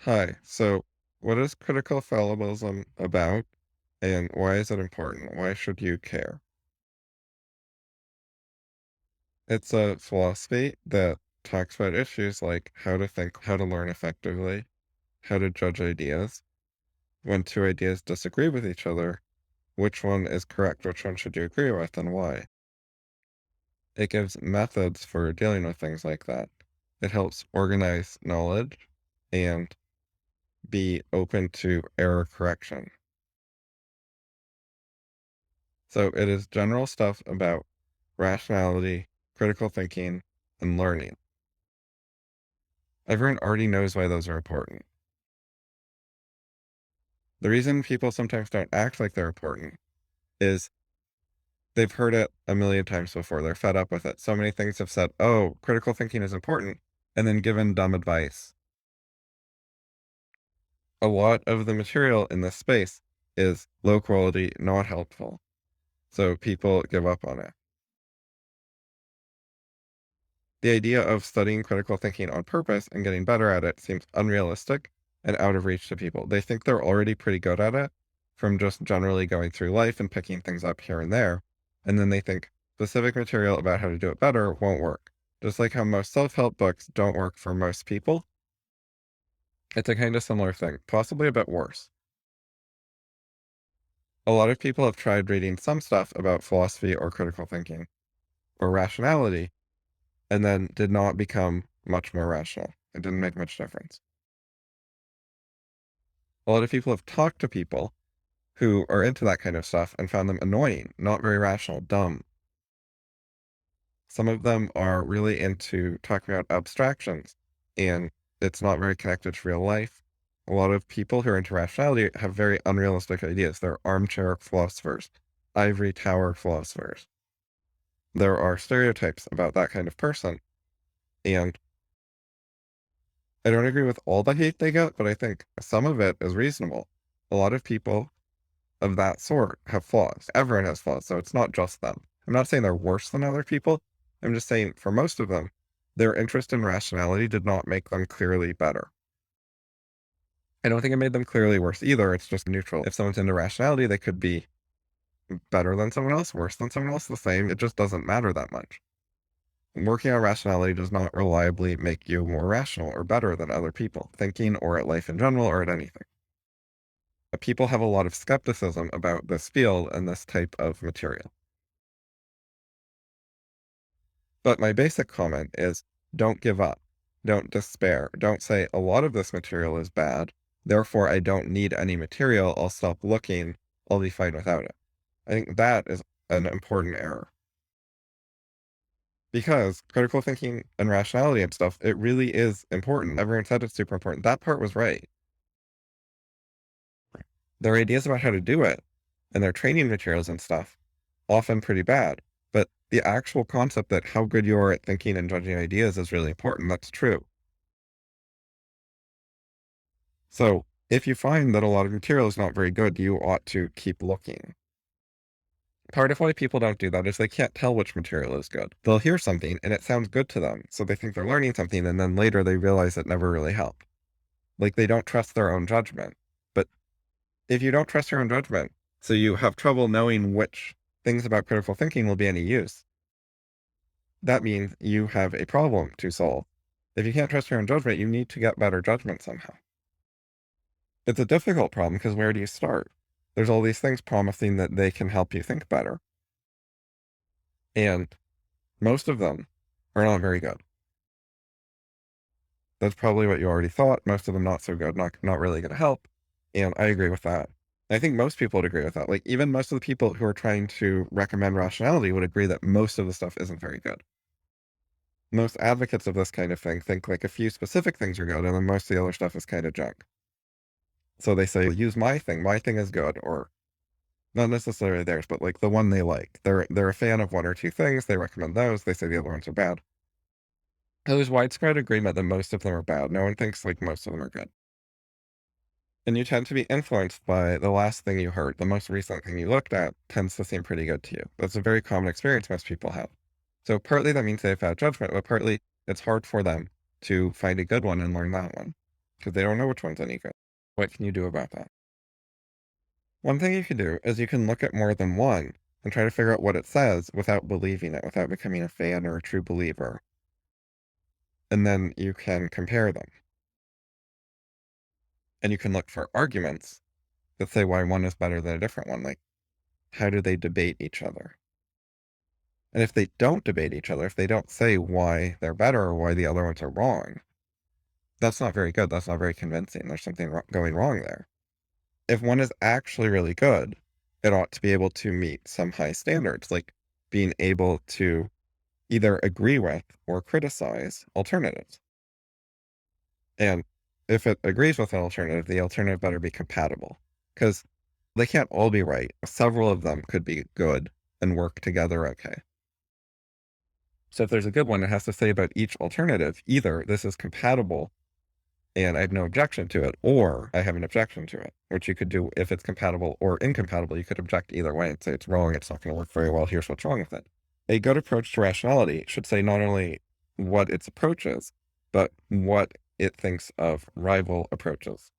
Hi, so what is critical fallibilism about and why is it important? Why should you care? It's a philosophy that talks about issues like how to think, how to learn effectively, how to judge ideas. When two ideas disagree with each other, which one is correct? Which one should you agree with and why? It gives methods for dealing with things like that. It helps organize knowledge and be open to error correction. So it is general stuff about rationality, critical thinking, and learning. Everyone already knows why those are important. The reason people sometimes don't act like they're important is they've heard it a million times before. They're fed up with it. So many things have said, oh, critical thinking is important, and then given dumb advice. A lot of the material in this space is low quality, not helpful. So people give up on it. The idea of studying critical thinking on purpose and getting better at it seems unrealistic and out of reach to people. They think they're already pretty good at it from just generally going through life and picking things up here and there. And then they think specific material about how to do it better won't work. Just like how most self-help books don't work for most people, it's a kind of similar thing, possibly a bit worse. A lot of people have tried reading some stuff about philosophy or critical thinking or rationality and then did not become much more rational. It didn't make much difference. A lot of people have talked to people who are into that kind of stuff and found them annoying, not very rational, dumb. Some of them are really into talking about abstractions, and it's not very connected to real life. A lot of people who are into rationality have very unrealistic ideas. They're armchair philosophers, ivory tower philosophers. There are stereotypes about that kind of person, and I don't agree with all the hate they get, but I think some of it is reasonable. A lot of people of that sort have flaws. Everyone has flaws, so it's not just them. I'm not saying they're worse than other people. I'm just saying for most of them, their interest in rationality did not make them clearly better. I don't think it made them clearly worse either. It's just neutral. If someone's into rationality, they could be better than someone else, worse than someone else, the same. It just doesn't matter that much. Working on rationality does not reliably make you more rational or better than other people, thinking or at life in general or at anything. People have a lot of skepticism about this field and this type of material. But my basic comment is don't give up. Don't despair. Don't say a lot of this material is bad. Therefore, I don't need any material. I'll stop looking. I'll be fine without it. I think that is an important error because critical thinking and rationality and stuff, it really is important. Everyone said it's super important. That part was right. Their ideas about how to do it and their training materials and stuff, often pretty bad. But the actual concept that how good you are at thinking and judging ideas is really important. That's true. So if you find that a lot of material is not very good, you ought to keep looking. Part of why people don't do that is they can't tell which material is good. They'll hear something and it sounds good to them, so they think they're learning something, and then later they realize it never really helped. Like they don't trust their own judgment. But if you don't trust your own judgment, so you have trouble knowing which things about critical thinking will be any use, that means you have a problem to solve. If you can't trust your own judgment, you need to get better judgment somehow. It's a difficult problem because where do you start? There's all these things promising that they can help you think better. And most of them are not very good. That's probably what you already thought. Most of them not so good, not really going to help. And I agree with that. I think most people would agree with that. Like even most of the people who are trying to recommend rationality would agree that most of the stuff isn't very good. Most advocates of this kind of thing think like a few specific things are good, and then most of the other stuff is kind of junk. So they say, use my thing. My thing is good, or not necessarily theirs, but like the one they like. They're a fan of one or two things. They recommend those. They say the other ones are bad. There's widespread agreement that most of them are bad. No one thinks like most of them are good. And you tend to be influenced by the last thing you heard. The most recent thing you looked at tends to seem pretty good to you. That's a very common experience most people have. So partly that means they have bad judgment, but partly it's hard for them to find a good one and learn that one. because they don't know which one's any good. What can you do about that? One thing you can do is you can look at more than one and try to figure out what it says without believing it, without becoming a fan or a true believer. And then you can compare them. And you can look for arguments that say why one is better than a different one. Like, how do they debate each other? And if they don't debate each other, if they don't say why they're better or why the other ones are wrong, that's not very good. That's not very convincing. There's something going wrong there. If one is actually really good, it ought to be able to meet some high standards, like being able to either agree with or criticize alternatives. And if it agrees with an alternative, the alternative better be compatible, because they can't all be right. Several of them could be good and work together okay. So if there's a good one, it has to say about each alternative, either this is compatible and I have no objection to it, or I have an objection to it, which you could do if it's compatible or incompatible. You could object either way and say it's wrong, it's not going to work very well, here's what's wrong with it. A good approach to rationality should say not only what its approach is, but what it thinks of rival approaches.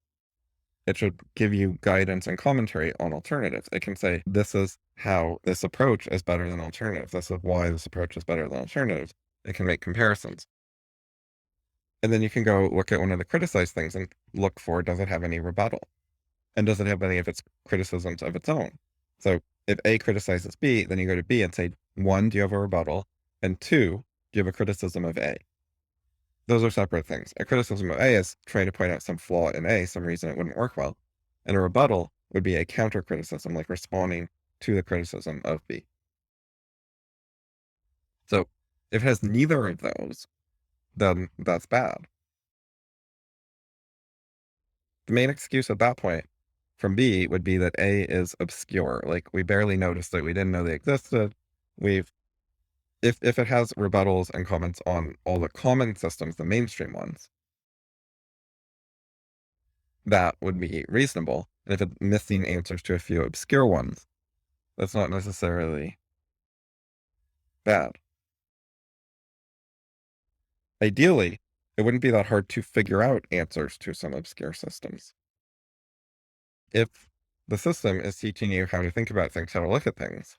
It should give you guidance and commentary on alternatives. It can say, this is how this approach is better than alternatives. This is why this approach is better than alternatives. It can make comparisons. And then you can go look at one of the criticized things and look for, does it have any rebuttal? And does it have any of its criticisms of its own? So if A criticizes B, then you go to B and say, one, do you have a rebuttal? And two, do you have a criticism of A? Those are separate things. A criticism of A is trying to point out some flaw in A, some reason it wouldn't work well. And a rebuttal would be a counter criticism, like responding to the criticism of B. So if it has neither of those, then that's bad. The main excuse at that point from B would be that A is obscure. Like, we barely noticed it. We didn't know they existed. We've if it has rebuttals and comments on all the common systems, the mainstream ones, that would be reasonable. And if it's missing answers to a few obscure ones, that's not necessarily bad. Ideally, it wouldn't be that hard to figure out answers to some obscure systems. If the system is teaching you how to think about things, how to look at things,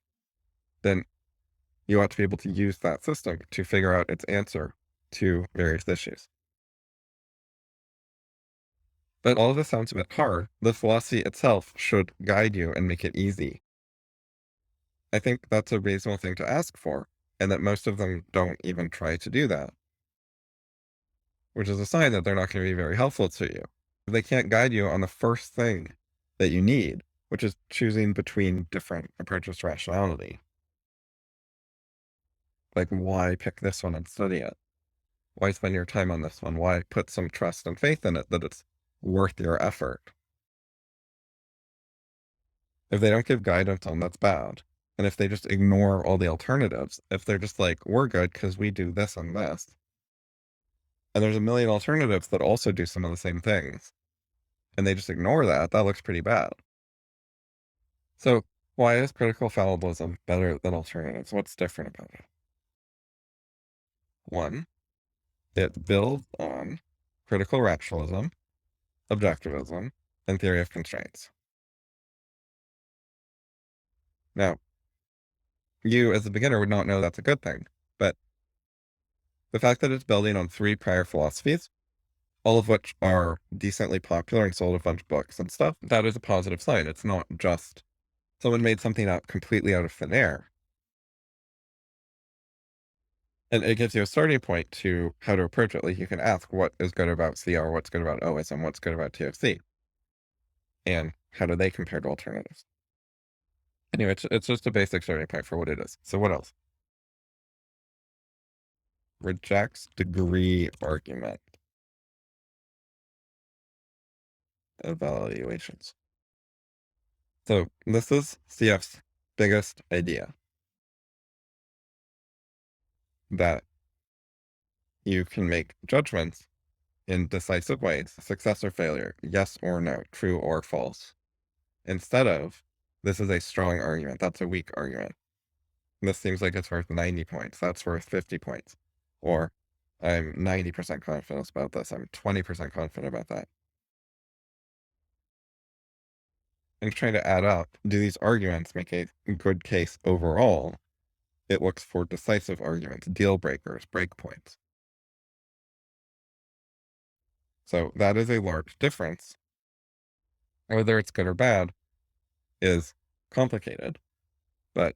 then you ought to be able to use that system to figure out its answer to various issues. But all of this sounds a bit hard. The philosophy itself should guide you and make it easy. I think that's a reasonable thing to ask for, and that most of them don't even try to do that, which is a sign that they're not going to be very helpful to you. They can't guide you on the first thing that you need, which is choosing between different approaches to rationality. Like, why pick this one and study it? Why spend your time on this one? Why put some trust and faith in it that it's worth your effort? If they don't give guidance on, that's bad. And if they just ignore all the alternatives, if they're just like, we're good because we do this and this, and there's a million alternatives that also do some of the same things, and they just ignore that, that looks pretty bad. So why is critical fallibilism better than alternatives? What's different about it? One, it builds on critical rationalism, objectivism, and theory of constraints. Now, you as a beginner would not know that's a good thing, but the fact that it's building on 3 prior philosophies, all of which are decently popular and sold a bunch of books and stuff, that is a positive sign. It's not just someone made something up completely out of thin air. And it gives you a starting point to how to approach it. Like, you can ask what is good about CR, what's good about OSM, what's good about TFC, and how do they compare to alternatives. Anyway, it's just a basic starting point for what it is. So what else? Rejects degree argument. Evaluations. So this is CF's biggest idea, that you can make judgments in decisive ways, success or failure, yes or no, true or false, instead of, this is a strong argument, that's a weak argument. This seems like it's worth 90 points, that's worth 50 points. Or, I'm 90% confident about this. I'm 20% confident about that. And trying to add up, do these arguments make a good case overall? It looks for decisive arguments, deal breakers, breakpoints. So that is a large difference. Whether it's good or bad is complicated, but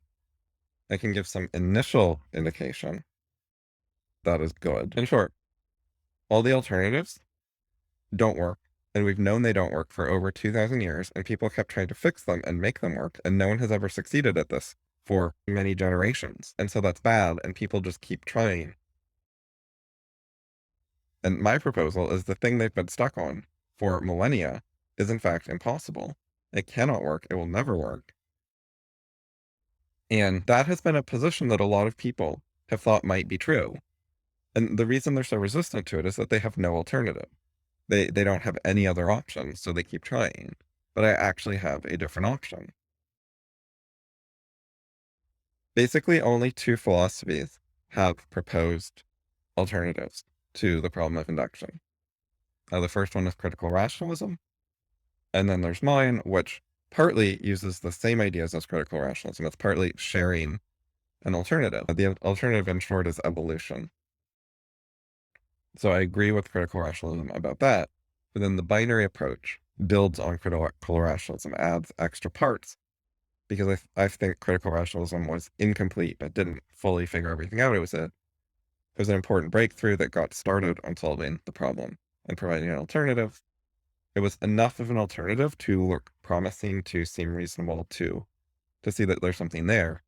I can give some initial indication that is good. In short, all the alternatives don't work, and we've known they don't work for over 2,000 years, and people kept trying to fix them and make them work, and no one has ever succeeded at this for many generations. And so that's bad, and people just keep trying. And my proposal is the thing they've been stuck on for millennia is in fact impossible. It cannot work. It will never work. And that has been a position that a lot of people have thought might be true. And the reason they're so resistant to it is that they have no alternative. They don't have any other options, so they keep trying. But I actually have a different option. Basically, only two philosophies have proposed alternatives to the problem of induction. The first one is critical rationalism, and then there's mine, which partly uses the same ideas as critical rationalism. It's partly sharing an alternative. The alternative, in short, is evolution. So I agree with critical rationalism about that, but then the binary approach builds on critical rationalism, adds extra parts, because I think critical rationalism was incomplete. It didn't fully figure everything out. It was an important breakthrough that got started on solving the problem and providing an alternative. It was enough of an alternative to look promising, to seem reasonable, to see that there's something there.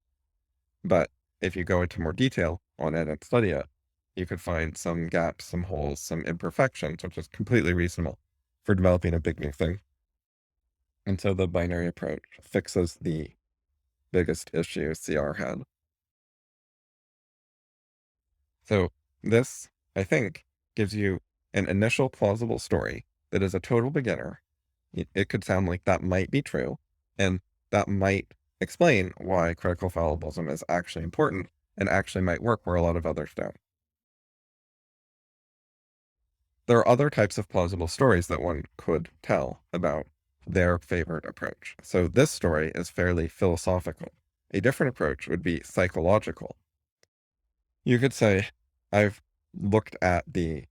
But if you go into more detail on it and study it, you could find some gaps, some holes, some imperfections, which is completely reasonable for developing a big new thing. And so the binary approach fixes the biggest issue CR had. So this, I think, gives you an initial plausible story that is a total beginner. It could sound like that might be true, and that might explain why critical fallibilism is actually important and actually might work where a lot of others don't. There are other types of plausible stories that one could tell about their favorite approach. So this story is fairly philosophical. A different approach would be psychological. You could say, I've looked at the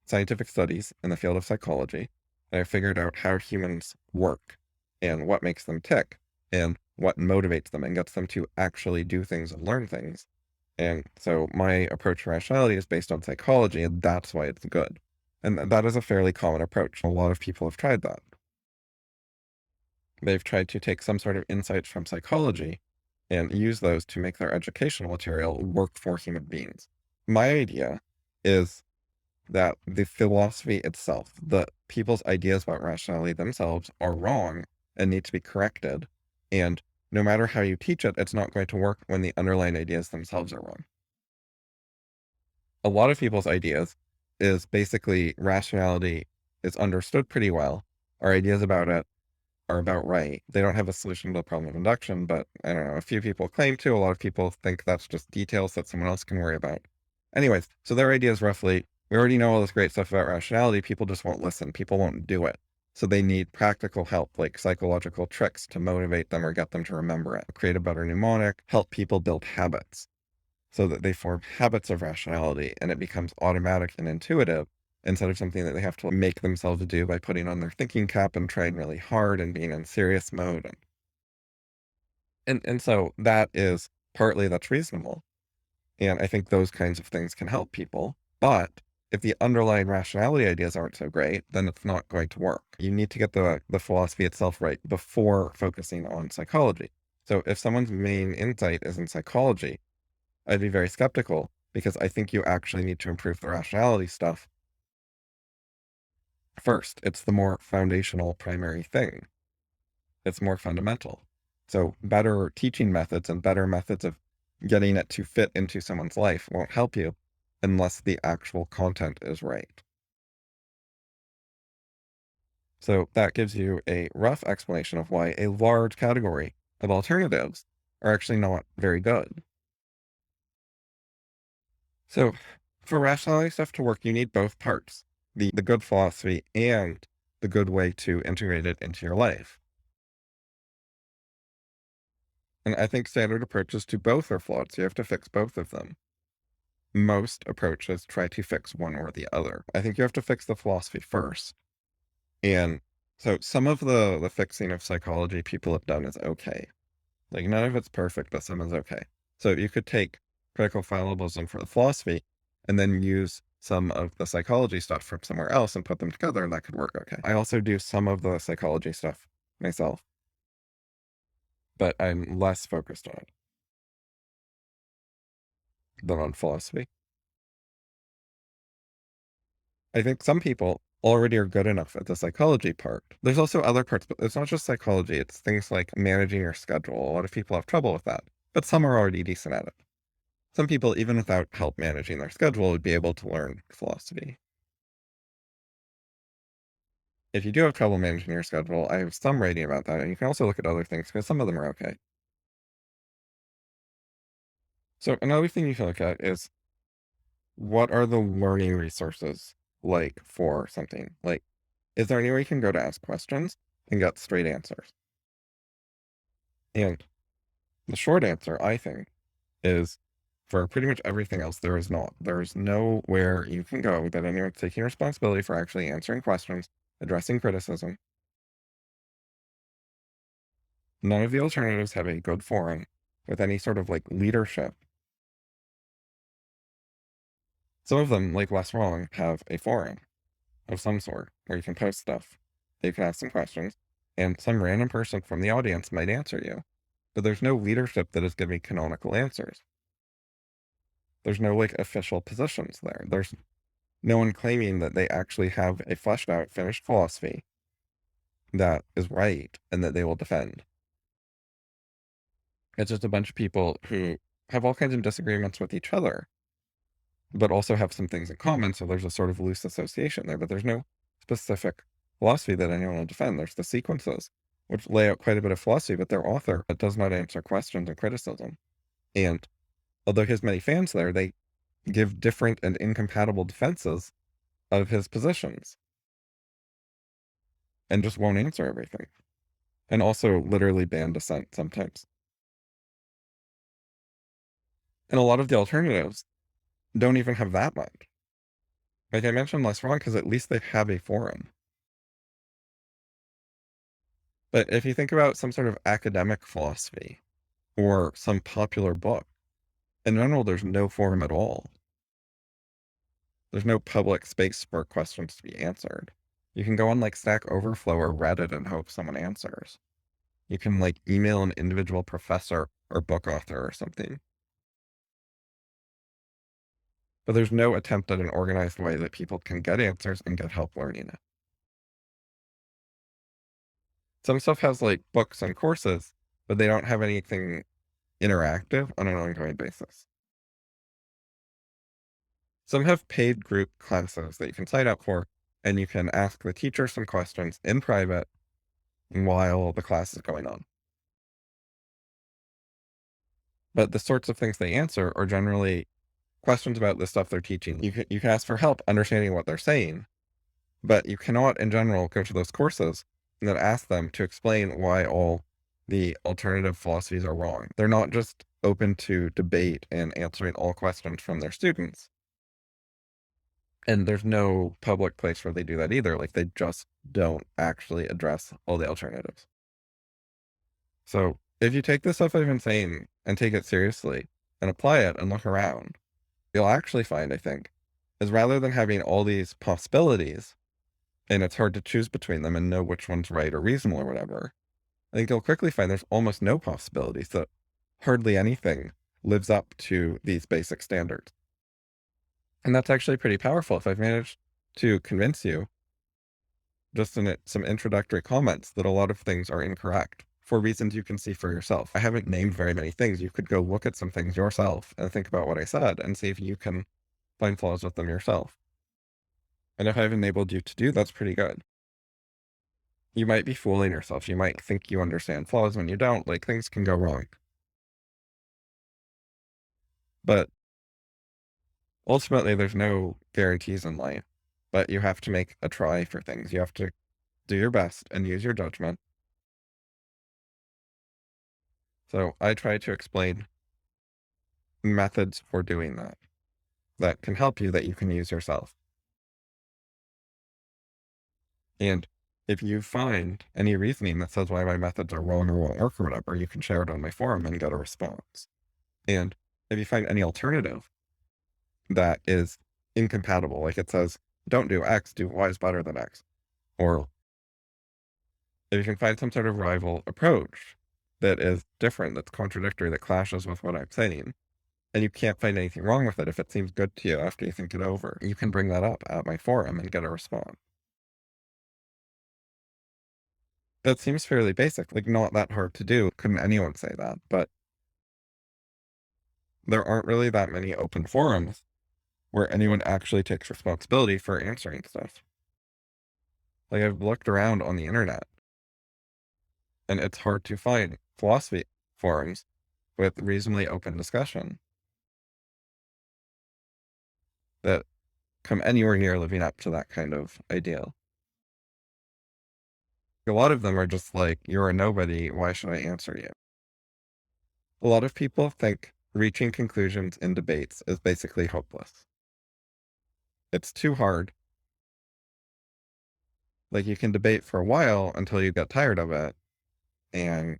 scientific studies in the field of psychology, and I figured out how humans work and what makes them tick and what motivates them and gets them to actually do things and learn things. And so my approach to rationality is based on psychology, and that's why it's good. And that is a fairly common approach. A lot of people have tried that. They've tried to take some sort of insights from psychology and use those to make their educational material work for human beings. My idea is that the philosophy itself, the people's ideas about rationality themselves, are wrong and need to be corrected. And no matter how you teach it, it's not going to work when the underlying ideas themselves are wrong. A lot of people's ideas is basically rationality is understood pretty well. Our ideas about it are about right. They don't have a solution to the problem of induction, but I don't know, a few people claim to. A lot of people think that's just details that someone else can worry about. Anyways, so their idea is roughly, we already know all this great stuff about rationality. People just won't listen. People won't do it. So they need practical help, like psychological tricks to motivate them or get them to remember it, create a better mnemonic, help people build habits so that they form habits of rationality and it becomes automatic and intuitive instead of something that they have to make themselves do by putting on their thinking cap and trying really hard and being in serious mode. And so that is partly that's reasonable. And I think those kinds of things can help people. But if the underlying rationality ideas aren't so great, then it's not going to work. You need to get the philosophy itself right before focusing on psychology. So if someone's main insight is in psychology, I'd be very skeptical because I think you actually need to improve the rationality stuff first. It's the more foundational primary thing. It's more fundamental. So better teaching methods and better methods of getting it to fit into someone's life won't help you unless the actual content is right. So that gives you a rough explanation of why a large category of alternatives are actually not very good. So For rationality stuff to work, you need both parts, the good philosophy and the good way to integrate it into your life. And I think standard approaches to both are flawed, so you have to fix both of them. Most approaches try to fix one or the other. I think you have to fix the philosophy first. And so some of the fixing of psychology people have done is okay. Like none of it's perfect, but some is okay. So you could take critical fallibilism for the philosophy and then use some of the psychology stuff from somewhere else and put them together, and that could work okay. I also do some of the psychology stuff myself, but I'm less focused on it than on philosophy. I think some people already are good enough at the psychology part. There's also other parts, but it's not just psychology. It's things like managing your schedule. A lot of people have trouble with that, but some are already decent at it. Some people, even without help managing their schedule, would be able to learn philosophy. If you do have trouble managing your schedule, I have some writing about that, and you can also look at other things because some of them are okay. So another thing you can look at is what are the learning resources like for something? Like, is there anywhere you can go to ask questions and get straight answers? And the short answer, I think, is for pretty much everything else, there is not. There is nowhere you can go that anyone's taking responsibility for actually answering questions, addressing criticism. None of the alternatives have a good forum with any sort of like leadership. Some of them, like Wes Wrong, have a forum of some sort where you can post stuff. You can ask some questions, and some random person from the audience might answer you. But there's no leadership that is giving canonical answers. There's no like official positions there. There's no one claiming that they actually have a fleshed out, finished philosophy that is right and that they will defend. It's just a bunch of people who have all kinds of disagreements with each other, but also have some things in common. So there's a sort of loose association there, but there's no specific philosophy that anyone will defend. There's the sequences, which lay out quite a bit of philosophy, but their author does not answer questions and criticism. And although he has many fans there, they give different and incompatible defenses of his positions and just won't answer everything. And also literally ban dissent sometimes. And a lot of the alternatives don't even have that much. Like I mentioned Less Wrong because at least they have a forum. But if you think about some sort of academic philosophy or some popular book, in general, there's no forum at all. There's no public space for questions to be answered. You can go on like Stack Overflow or Reddit and hope someone answers. You can like email an individual professor or book author or something. But there's no attempt at an organized way that people can get answers and get help learning it. Some stuff has like books and courses, but they don't have anything interactive on an ongoing basis. Some have paid group classes that you can sign up for, and you can ask the teacher some questions in private while the class is going on. But the sorts of things they answer are generally questions about the stuff they're teaching. You can ask for help understanding what they're saying, but you cannot, in general, go to those courses and then ask them to explain why all the alternative philosophies are wrong. They're not just open to debate and answering all questions from their students. And there's no public place where they do that either. Like, they just don't actually address all the alternatives. So, if you take the stuff I've been saying and take it seriously and apply it and look around, you'll actually find, I think, is rather than having all these possibilities, and it's hard to choose between them and know which one's right or reasonable or whatever, I think you'll quickly find there's almost no possibilities, that hardly anything lives up to these basic standards. And that's actually pretty powerful. If I've managed to convince you, just in some introductory comments, that a lot of things are incorrect for reasons you can see for yourself. I haven't named very many things. You could go look at some things yourself and think about what I said and see if you can find flaws with them yourself. And if I've enabled you to do, that's pretty good. You might be fooling yourself. You might think you understand flaws when you don't. Like, things can go wrong. But ultimately, there's no guarantees in life, but you have to make a try for things. You have to do your best and use your judgment. So I try to explain methods for doing that can help you, that you can use yourself. And if you find any reasoning that says why my methods are wrong or won't work or whatever, you can share it on my forum and get a response. And if you find any alternative that is incompatible, like it says, don't do X, do Y is better than X. Or if you can find some sort of rival approach that is different, that's contradictory, that clashes with what I'm saying, and you can't find anything wrong with it, if it seems good to you after you think it over, you can bring that up at my forum and get a response. That seems fairly basic, like not that hard to do. Couldn't anyone say that? But there aren't really that many open forums where anyone actually takes responsibility for answering stuff. Like I've looked around on the internet and it's hard to find philosophy forums with reasonably open discussion that come anywhere near living up to that kind of ideal. A lot of them are just like, you're a nobody, why should I answer you? A lot of people think reaching conclusions in debates is basically hopeless. It's too hard. Like you can debate for a while until you get tired of it, and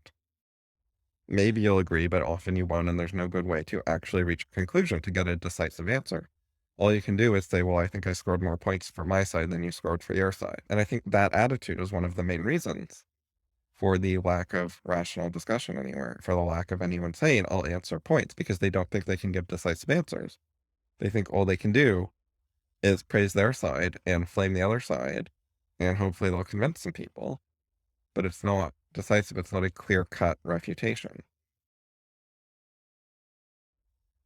maybe you'll agree, but often you won't, and there's no good way to actually reach a conclusion to get a decisive answer. All you can do is say, well, I think I scored more points for my side than you scored for your side. And I think that attitude is one of the main reasons for the lack of rational discussion anywhere, for the lack of anyone saying, I'll answer points, because they don't think they can give decisive answers. They think all they can do is praise their side and flame the other side, and hopefully they'll convince some people. But it's not decisive, it's not a clear-cut refutation.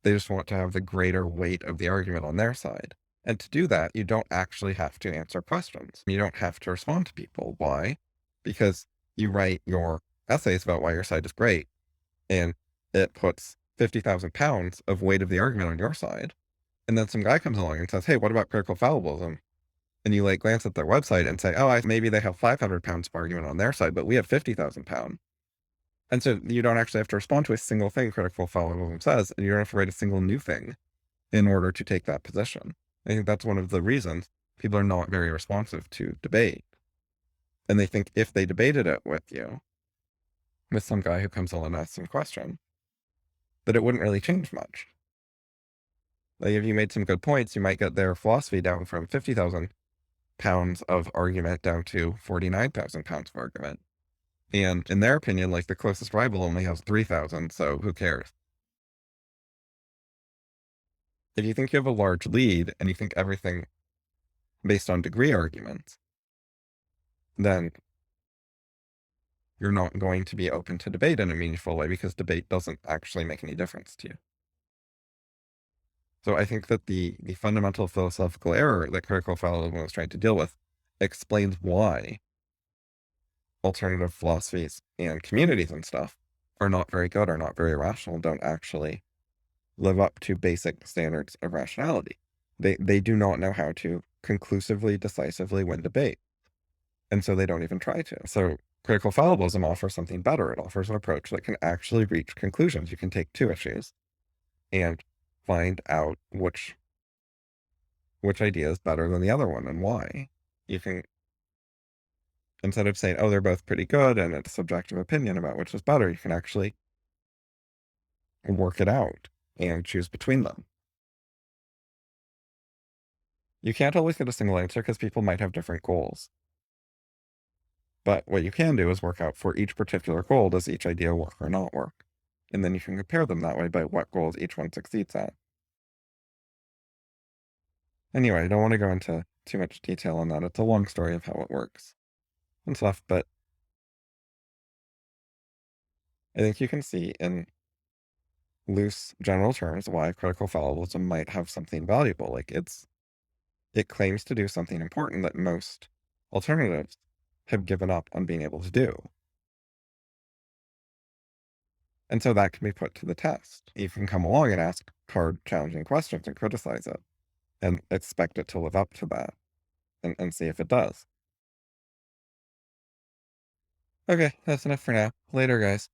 They just want to have the greater weight of the argument on their side. And to do that, you don't actually have to answer questions. You don't have to respond to people. Why? Because you write your essays about why your side is great, and it puts 50,000 pounds of weight of the argument on your side. And then some guy comes along and says, hey, what about critical fallibilism? And you like glance at their website and say, oh, maybe they have 500 pounds of argument on their side, but we have 50,000 pounds. And so you don't actually have to respond to a single thing critical fallibilism says, and you don't have to write a single new thing in order to take that position. I think that's one of the reasons people are not very responsive to debate. And they think if they debated it with you, with some guy who comes along and asks some question, that it wouldn't really change much. Like if you made some good points, you might get their philosophy down from 50,000 pounds of argument down to 49,000 pounds of argument. And in their opinion, like the closest rival only has 3,000, so who cares? If you think you have a large lead and you think everything based on degree arguments, then you're not going to be open to debate in a meaningful way, because debate doesn't actually make any difference to you. So I think that the fundamental philosophical error that critical fallibilism was trying to deal with explains why alternative philosophies and communities and stuff are not very good, are not very rational, don't actually live up to basic standards of rationality. They do not know how to conclusively, decisively win debate. And so they don't even try to. So critical fallibilism offers something better. It offers an approach that can actually reach conclusions. You can take two issues and find out which idea is better than the other one and why. You can, instead of saying, oh, they're both pretty good and it's subjective opinion about which is better, you can actually work it out and choose between them. You can't always get a single answer because people might have different goals. But what you can do is work out for each particular goal, does each idea work or not work? And then you can compare them that way by what goals each one succeeds at. Anyway, I don't want to go into too much detail on that. It's a long story of how it works and stuff, but I think you can see in loose general terms why critical fallibilism might have something valuable. Like it claims to do something important that most alternatives have given up on being able to do. And so that can be put to the test. You can come along and ask hard, challenging questions and criticize it. and expect it to live up to that and see if it does. Okay, that's enough for now. Later, guys.